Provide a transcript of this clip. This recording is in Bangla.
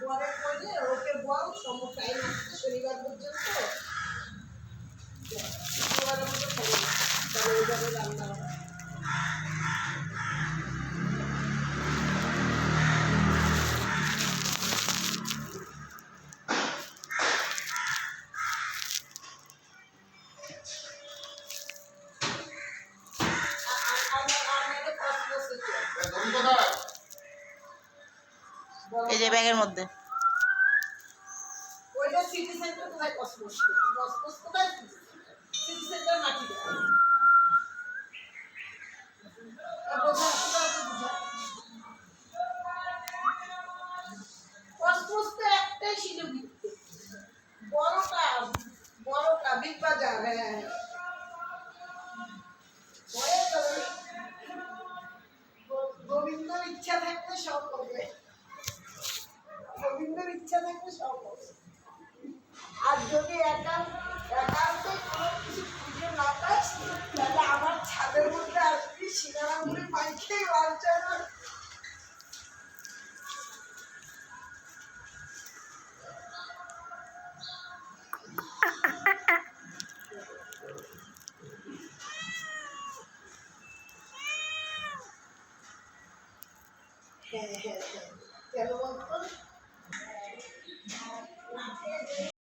পরে করে ওকে বল টাইম আসছে শনিবার পর্যন্ত শুক্রবারের মতো খাবো তাহলে ওইভাবে রান্না এই যে ব্যাগের মধ্যে ওইটা সিটি সেন্টার কোথায় কসমোস কসমোস কোথায় সিটি সেন্টার মাটি কসমোস তো একটাই শিলিগুড়িতে বড়টা বিগ বাজার হ্যাঁ গোবিন্দর ইচ্ছা থাকলে সব করবে গোবিন্দর ইচ্ছা থাকলে সব করবে আর যদি একান্তে কোনো কিছু খুঁজে না পাস তাহলে আমার ছাদের মধ্যে আসবি সিঙ্গারা মুড়ি মাইকে বাড়ছে না হ্যাঁ কেন বলতো